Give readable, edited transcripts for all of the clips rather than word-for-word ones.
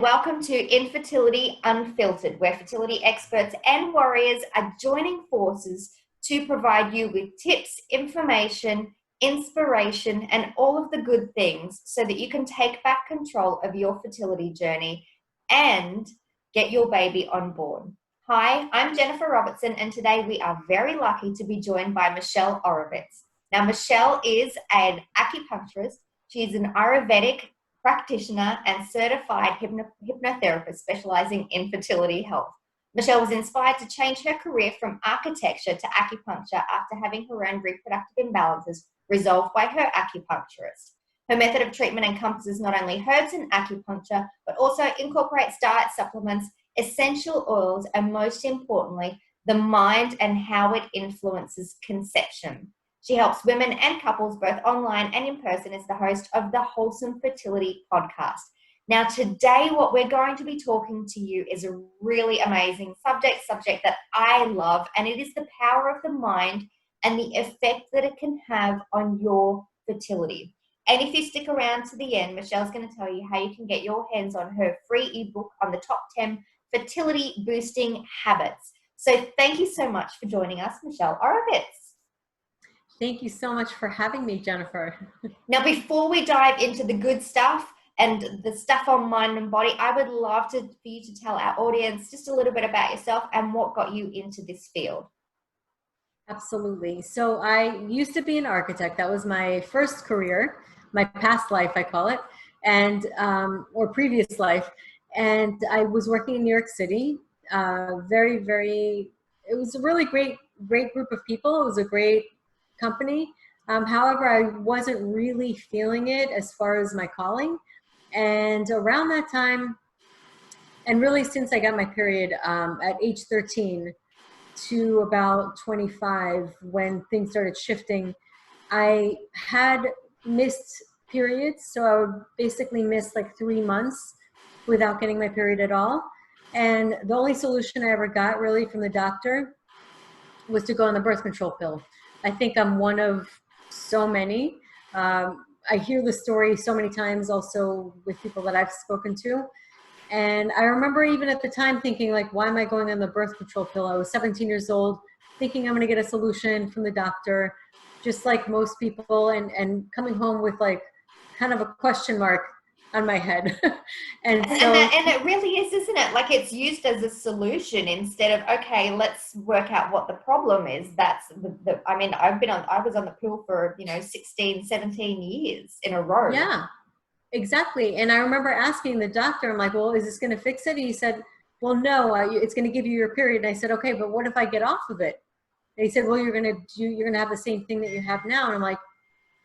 Welcome to Infertility Unfiltered, where fertility experts and warriors are joining forces to provide you with tips, information, inspiration, and all of the good things so that you can take back control of your fertility journey and get your baby on board. Hi, I'm Jennifer Robertson, and today we are very lucky to be joined by Michelle Oravitz. Now, Michelle is an acupuncturist. She is an ayurvedic practitioner and certified hypnotherapist specializing in fertility health. Michelle was inspired to change her career from architecture to acupuncture after having her own reproductive imbalances resolved by her acupuncturist. Her method of treatment encompasses not only herbs and acupuncture, but also incorporates diet supplements, essential oils, and most importantly, the mind and how it influences conception. She helps women and couples both online and in person as the host of the Wholesome Fertility podcast. Now, today, what we're going to be talking to you is a really amazing subject that I love, and it is the power of the mind and the effect that it can have on your fertility. And if you stick around to the end, Michelle's going to tell you how you can get your hands on her free ebook on the top 10 fertility boosting habits. So thank you so much for joining us, Michelle Oravitz. Thank you so much for having me, Jennifer. Now, before we dive into the good stuff and the stuff on mind and body, I would love for you to tell our audience just a little bit about yourself and what got you into this field. Absolutely. So I used to be an architect. That was my first career, my past life, I call it, and or previous life. And I was working in New York City. It was a really great group of people. It was a great company. However, I wasn't really feeling it as far as my calling. And around that time, and really since I got my period at age 13 to about 25, when things started shifting, I had missed periods. So I would basically miss like 3 months without getting my period at all. And the only solution I ever got really from the doctor was to go on the birth control pill. I think I'm one of so many. I hear the story so many times also with people that I've spoken to. And I remember even at the time thinking like, why am I going on the birth control pill? I was 17 years old, thinking I'm gonna get a solution from the doctor, just like most people, and coming home with like kind of a question mark on my head. and it really is, isn't it? Like, it's used as a solution instead of, okay, let's work out what the problem is. That's I mean, I was on the pill for 16, 17 years in a row. Yeah, exactly. And I remember asking the doctor, I'm like, well, is this going to fix it? And he said, well, no, it's going to give you your period. And I said, okay, but what if I get off of it? And he said, well, you're going to have the same thing that you have now. And I'm like,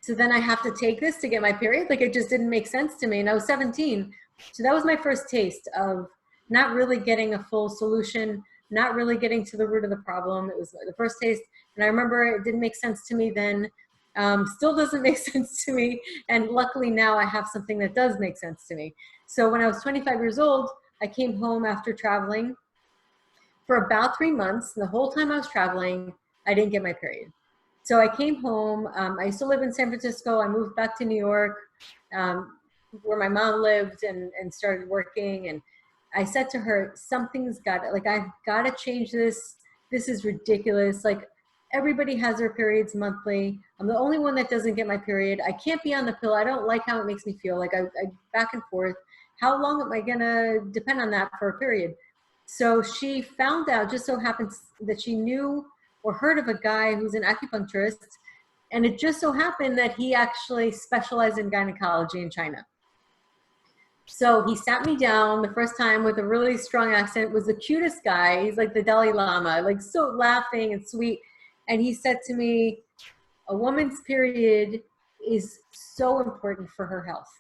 so then I have to take this to get my period? Like, it just didn't make sense to me. And I was 17. So that was my first taste of not really getting a full solution, not really getting to the root of the problem. It was the first taste. And I remember it didn't make sense to me then. Still doesn't make sense to me. And luckily now I have something that does make sense to me. So when I was 25 years old, I came home after traveling for about 3 months. And the whole time I was traveling, I didn't get my period. So I came home. I used to live in San Francisco. I moved back to New York, where my mom lived, and started working. And I said to her, something's I've got to change this. This is ridiculous. Like, everybody has their periods monthly. I'm the only one that doesn't get my period. I can't be on the pill. I don't like how it makes me feel. Like, I back and forth. How long am I going to depend on that for a period? So she found out, just so happens that she knew or heard of a guy who's an acupuncturist, and it just so happened that he actually specialized in gynecology in China. So he sat me down the first time with a really strong accent, was the cutest guy. He's like the Dalai Lama, like so laughing and sweet. And he said to me, a woman's period is so important for her health.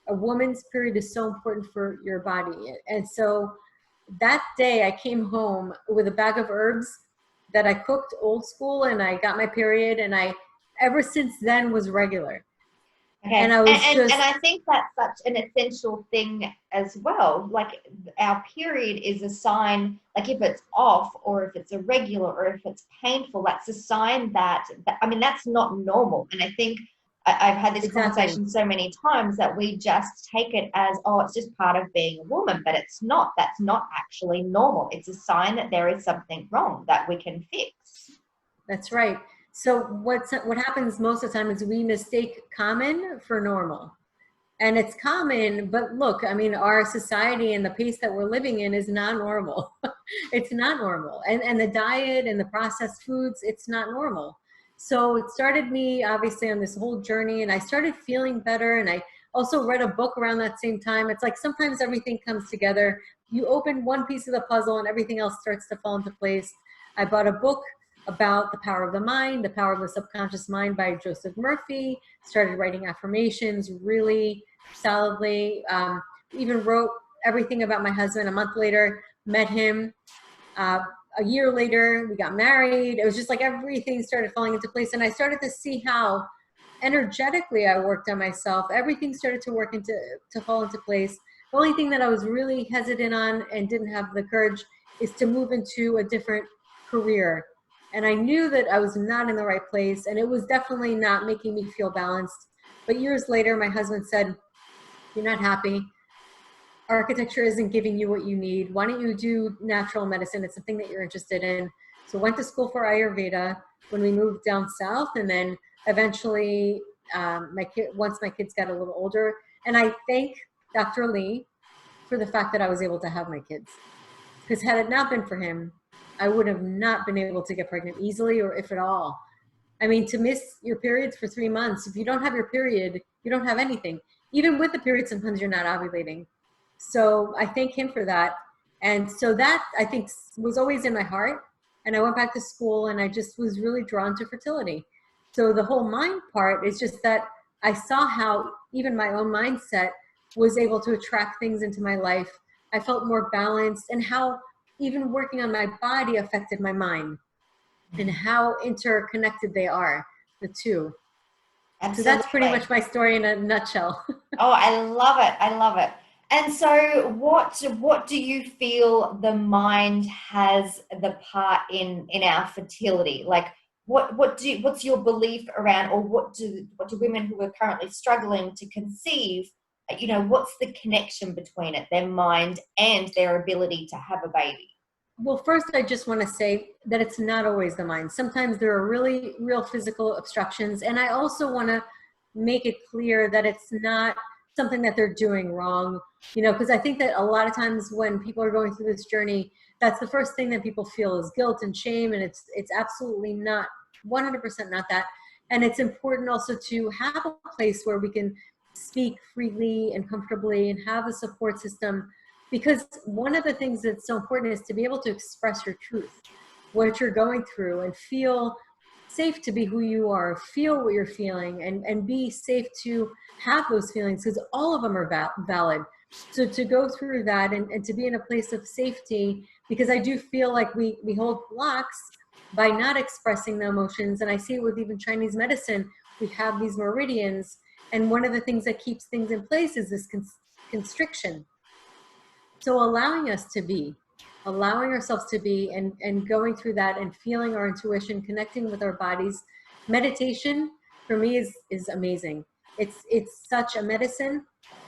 A woman's period is so important for your body. And so that day I came home with a bag of herbs that I cooked old school, and I got my period, and I ever since then was regular. Okay. And I think that's such an essential thing as well. Like, our period is a sign, like if it's off or if it's irregular or if it's painful, that's a sign that I mean, that's not normal. And I think I've had this Exactly. conversation so many times that we just take it as, oh, it's just part of being a woman, but it's not. That's not actually normal. It's a sign that there is something wrong that we can fix. That's right. So what happens most of the time is we mistake common for normal. And it's common, but look, I mean, our society and the pace that we're living in is not normal. It's not normal. And the diet and the processed foods, it's not normal. So it started me obviously on this whole journey, and I started feeling better. And I also read a book around that same time. It's like sometimes everything comes together. You open one piece of the puzzle and everything else starts to fall into place. I bought a book about the power of the mind, the power of the subconscious mind by Joseph Murphy, started writing affirmations really solidly, even wrote everything about my husband. A month later, met him. A year later, we got married. It was just like everything started falling into place. And I started to see how energetically I worked on myself. Everything started to fall into place. The only thing that I was really hesitant on and didn't have the courage is to move into a different career. And I knew that I was not in the right place, and it was definitely not making me feel balanced. But years later, my husband said, "You're not happy. Architecture isn't giving you what you need. Why don't you do natural medicine? It's something that you're interested in." So went to school for Ayurveda when we moved down south, and then eventually once my kids got a little older. And I thank Dr. Lee for the fact that I was able to have my kids. Because had it not been for him, I would have not been able to get pregnant easily, or if at all. I mean, to miss your periods for 3 months, if you don't have your period, you don't have anything. Even with the period, sometimes you're not ovulating. So I thank him for that. And so that, I think, was always in my heart. And I went back to school, and I just was really drawn to fertility. So the whole mind part is just that I saw how even my own mindset was able to attract things into my life. I felt more balanced, and how even working on my body affected my mind, and how interconnected they are, the two. So that's pretty Absolutely. much my story in a nutshell. Oh, I love it. I love it. And so what do you feel the mind has the part in our fertility? Like what's your belief around, or what do women who are currently struggling to conceive, what's the connection between it, their mind and their ability to have a baby? Well, first, I just want to say that it's not always the mind. Sometimes there are really real physical obstructions. And I also want to make it clear that it's not something that they're doing wrong, because I think that a lot of times when people are going through this journey, that's the first thing that people feel is guilt and shame. And it's absolutely not 100% not that. And it's important also to have a place where we can speak freely and comfortably and have a support system. Because one of the things that's so important is to be able to express your truth, what you're going through, and feel safe to be who you are, feel what you're feeling, and be safe to have those feelings, because all of them are valid. So to go through that and to be in a place of safety, because I do feel like we hold blocks by not expressing the emotions. And I see it with even Chinese medicine. We have these meridians, and one of the things that keeps things in place is this constriction. So allowing ourselves to be, and going through that and feeling our intuition, connecting with our bodies. Meditation for me is amazing. It's such a medicine.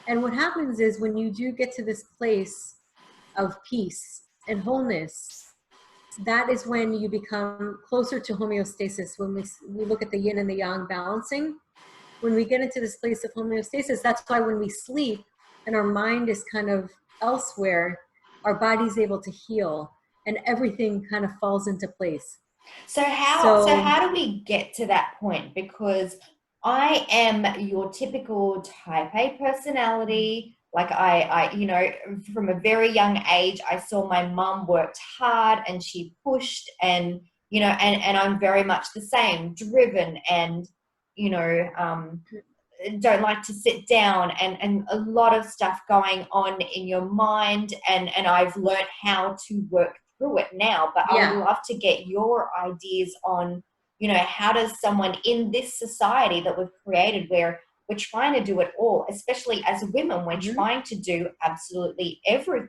And what happens is when you do get to this place of peace and wholeness, that is when you become closer to homeostasis. When we look at the yin and the yang balancing, when we get into this place of homeostasis, that's why when we sleep and our mind is kind of elsewhere, our body's able to heal and everything kind of falls into place. So how do we get to that point? Because I am your typical type A personality. Like I from a very young age, I saw my mum worked hard and she pushed, and and I'm very much the same, driven, and don't like to sit down, and a lot of stuff going on in your mind, and I've learned how to work through it now. But I would love to get your ideas on how does someone in this society that we've created, where we're trying to do it all, especially as women, we're trying to do absolutely everything,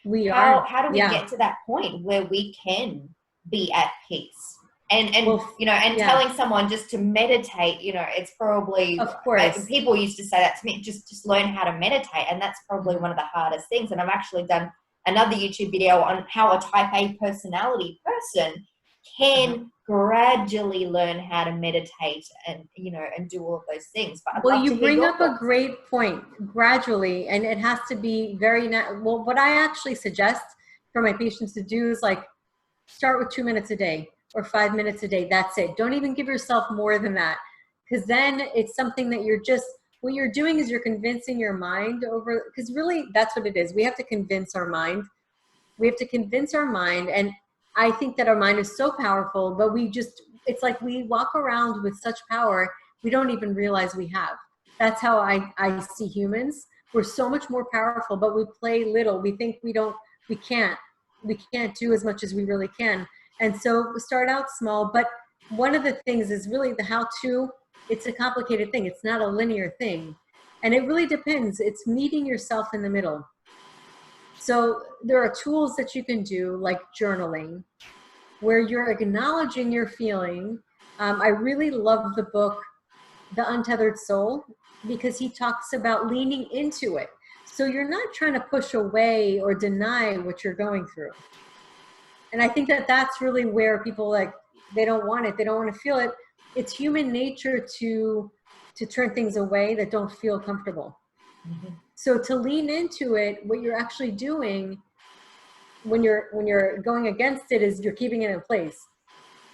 we how are do we get to that point where we can be at peace? And Well, you know, and yeah, telling someone just to meditate, you know, it's probably, of course. people used to say that to me, just learn how to meditate, and that's probably one of the hardest things. And I've actually done another YouTube video on how a type A personality person can gradually learn how to meditate and, you know, and do all of those things. But I'd Well, love to you hear bring your up a thoughts. great point, gradually, and it has to be very, well, what I actually suggest for my patients to do is like start with 2 minutes a day or 5 minutes a day. That's it. Don't even give yourself more than that, because then it's something that you're just, what you're doing is you're convincing your mind over, because really that's what it is. We have to convince our mind. We have to convince our mind. And I think that our mind is so powerful, but we just, it's like we walk around with such power, we don't even realize we have. That's how I see humans. We're so much more powerful, but we play little. We think we can't do as much as we really can. And so start out small. But one of the things is really the how to. It's a complicated thing. It's not a linear thing. And it really depends. It's meeting yourself in the middle. So there are tools that you can do, like journaling, where you're acknowledging your feeling. I really love the book, The Untethered Soul, because he talks about leaning into it. So you're not trying to push away or deny what you're going through. And I think that that's really where people, like, they don't want it. They don't want to feel it. It's human nature to turn things away that don't feel comfortable. Mm-hmm. So to lean into it, what you're actually doing when you're going against it is you're keeping it in place.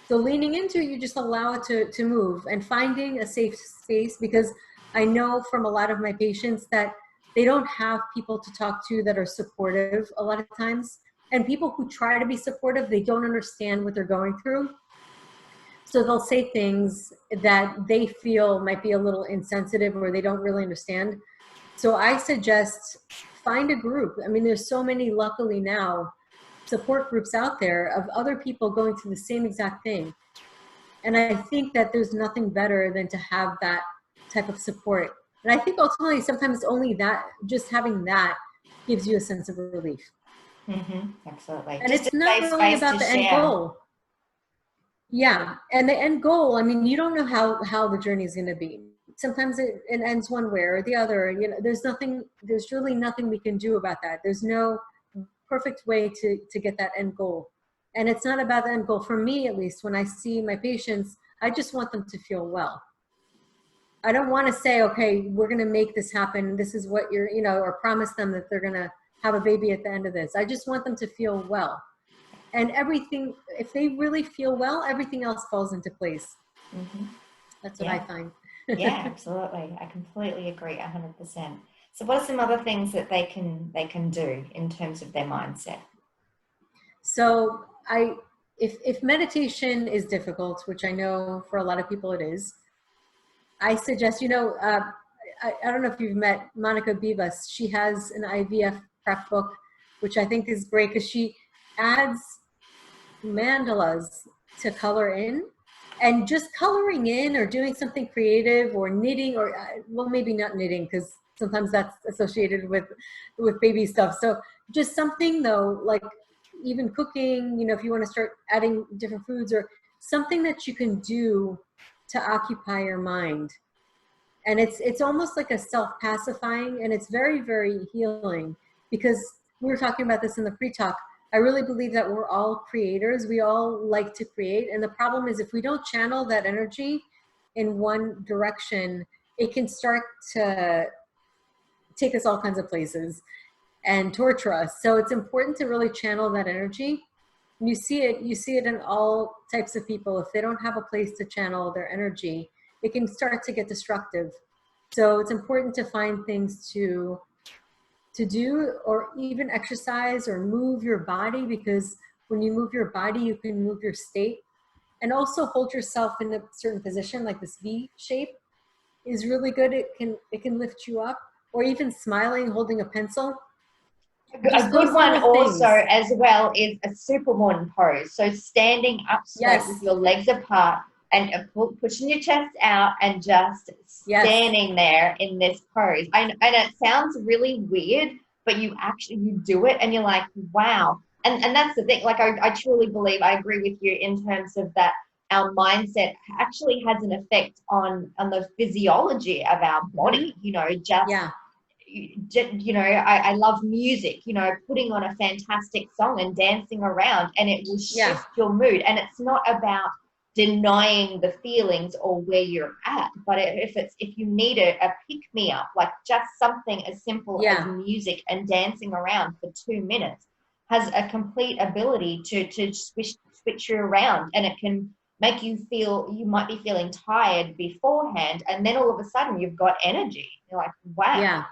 So leaning into it, you just allow it to move, and finding a safe space, because I know from a lot of my patients that they don't have people to talk to that are supportive a lot of times. And people who try to be supportive, they don't understand what they're going through. So they'll say things that they feel might be a little insensitive, or they don't really understand. So I suggest find a group. I mean, there's so many, luckily now, support groups out there of other people going through the same exact thing. And I think that there's nothing better than to have that type of support. And I think ultimately sometimes only that, just having that, gives you a sense of relief. Mm-hmm. Absolutely. And Just a it's not safe really space about to the end share. goal. Yeah. And the end goal, I mean, you don't know how the journey is going to be. Sometimes it ends one way or the other. You know, there's really nothing we can do about that. There's no perfect way to get that end goal. And it's not about the end goal. For me, at least, when I see my patients, I just want them to feel well. I don't want to say, okay, we're going to make this happen. This is what you're, you know, or promise them that they're going to have a baby at the end of this. I just want them to feel well. And everything, if they really feel well, everything else falls into place. Mm-hmm. That's what Yeah. I find. Yeah, absolutely. I completely agree 100%. So what are some other things that they can do in terms of their mindset? So if meditation is difficult, which I know for a lot of people it is, I suggest, you know, I don't know if you've met Monica Bibas. She has an IVF prep book, which I think is great because she adds mandalas to color in. And just coloring in or doing something creative or knitting, or well, maybe not knitting, because sometimes that's associated with baby stuff. So just something though, like even cooking, you know, if you want to start adding different foods, or something that you can do to occupy your mind. And it's almost like a self-pacifying, and it's very, very healing, because we were talking about this in the pre-talk. I really believe that we're all creators. We all like to create. And the problem is if we don't channel that energy in one direction, it can start to take us all kinds of places and torture us. So it's important to really channel that energy. You see it in all types of people. If they don't have a place to channel their energy, it can start to get destructive. So it's important to find things to do, or even exercise or move your body, because when you move your body, you can move your state. And also hold yourself in a certain position, like this V shape is really good. It can lift you up, or even smiling, holding a pencil. A Just good those one little also things. as well is a superwoman pose. So standing up straight Yes. with your legs apart and pushing your chest out and just Yes. standing there in this pose. And it sounds really weird, but you do it and you're like, wow. And that's the thing. Like I truly believe, I agree with you in terms of that our mindset actually has an effect on the physiology of our body. You know, Yeah. you know, I love music, you know, putting on a fantastic song and dancing around, and it will Yeah. shift your mood. And it's not about denying the feelings or where you're at, but if you need a pick me up, like just something as simple as Yeah. music and dancing around for 2 minutes has a complete ability to switch you around, and it can make you feel, you might be feeling tired beforehand, and then all of a sudden you've got energy. You're like, wow. Yeah.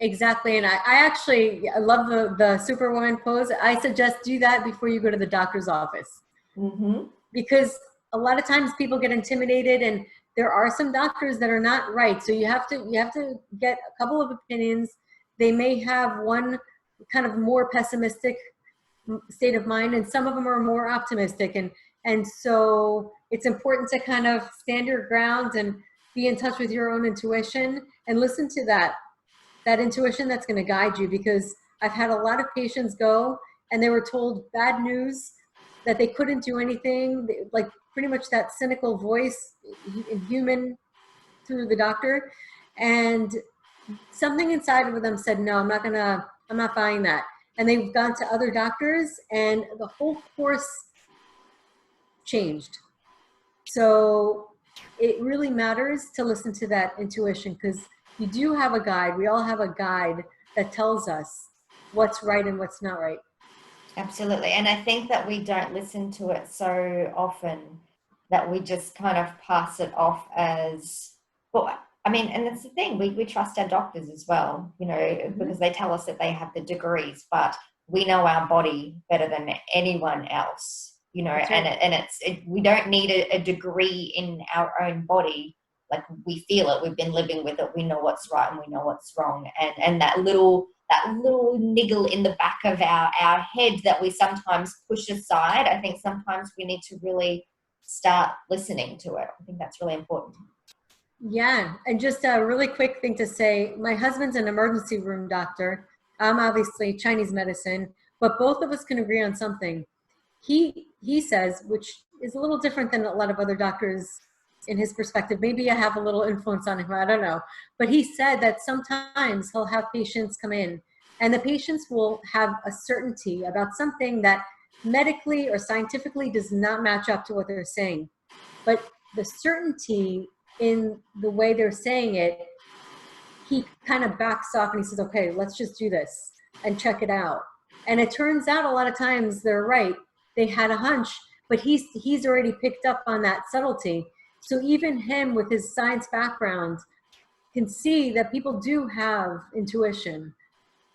Exactly. And I love the Superwoman pose. I suggest do that before you go to the doctor's office. Mm-hmm. Because a lot of times people get intimidated, and there are some doctors that are not right. So you have to get a couple of opinions. They may have one kind of more pessimistic state of mind, and some of them are more optimistic. And so it's important to kind of stand your ground and be in touch with your own intuition and listen to that intuition that's going to guide you. Because I've had a lot of patients go and they were told bad news, that they couldn't do anything, like pretty much that cynical voice in human through the doctor. And something inside of them said, no, I'm not buying that. And they've gone to other doctors and the whole course changed. So it really matters to listen to that intuition, because you do have a guide. We all have a guide that tells us what's right and what's not right. Absolutely. And I think that we don't listen to it so often, that we just kind of pass it off as, well, I mean, and that's the thing, we trust our doctors as well, you know, because they tell us that they have the degrees, but we know our body better than anyone else, you know. That's right. And we don't need a degree in our own body. Like, we feel it, we've been living with it, we know what's right and we know what's wrong. And that little niggle in the back of our head that we sometimes push aside, I think sometimes we need to really start listening to it. I think that's really important. Yeah. And just a really quick thing to say, my husband's an emergency room doctor. I'm obviously Chinese medicine, but both of us can agree on something. He says, which is a little different than a lot of other doctors in his perspective. Maybe I have a little influence on him, I don't know. But he said that sometimes he'll have patients come in and the patients will have a certainty about something that medically or scientifically does not match up to what they're saying. But the certainty in the way they're saying it, he kind of backs off and he says, okay, let's just do this and check it out. And it turns out a lot of times they're right. They had a hunch, but he's already picked up on that subtlety. So even him with his science background can see that people do have intuition,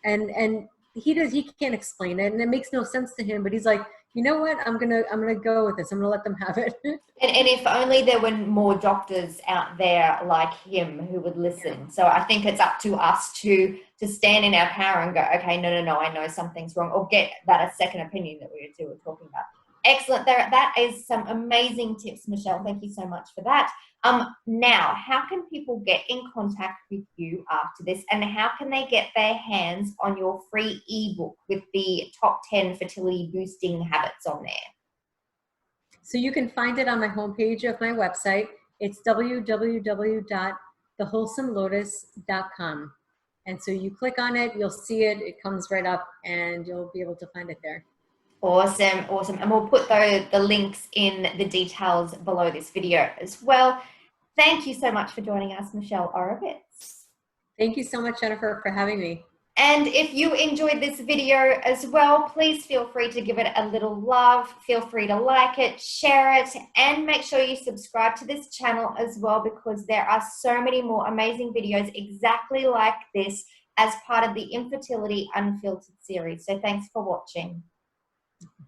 and he can't explain it, and it makes no sense to him, but he's like, you know what, I'm gonna go with this. I'm gonna let them have it. And if only there were more doctors out there like him who would listen. So I think it's up to us to stand in our power and go, okay, no, I know something's wrong, or get that a second opinion that we were talking about. Excellent. That is some amazing tips, Michelle. Thank you so much for that. Now, how can people get in contact with you after this, and how can they get their hands on your free ebook with the top 10 fertility boosting habits on there? So you can find it on my homepage of my website. It's www.thewholesomelotus.com. And so you click on it, you'll see it, it comes right up, and you'll be able to find it there. Awesome. And we'll put the links in the details below this video as well. Thank you so much for joining us, Michelle Oravitz. Thank you so much, Jennifer, for having me. And if you enjoyed this video as well, please feel free to give it a little love. Feel free to like it, share it, and make sure you subscribe to this channel as well, because there are so many more amazing videos exactly like this as part of the Infertility Unfiltered series. So thanks for watching.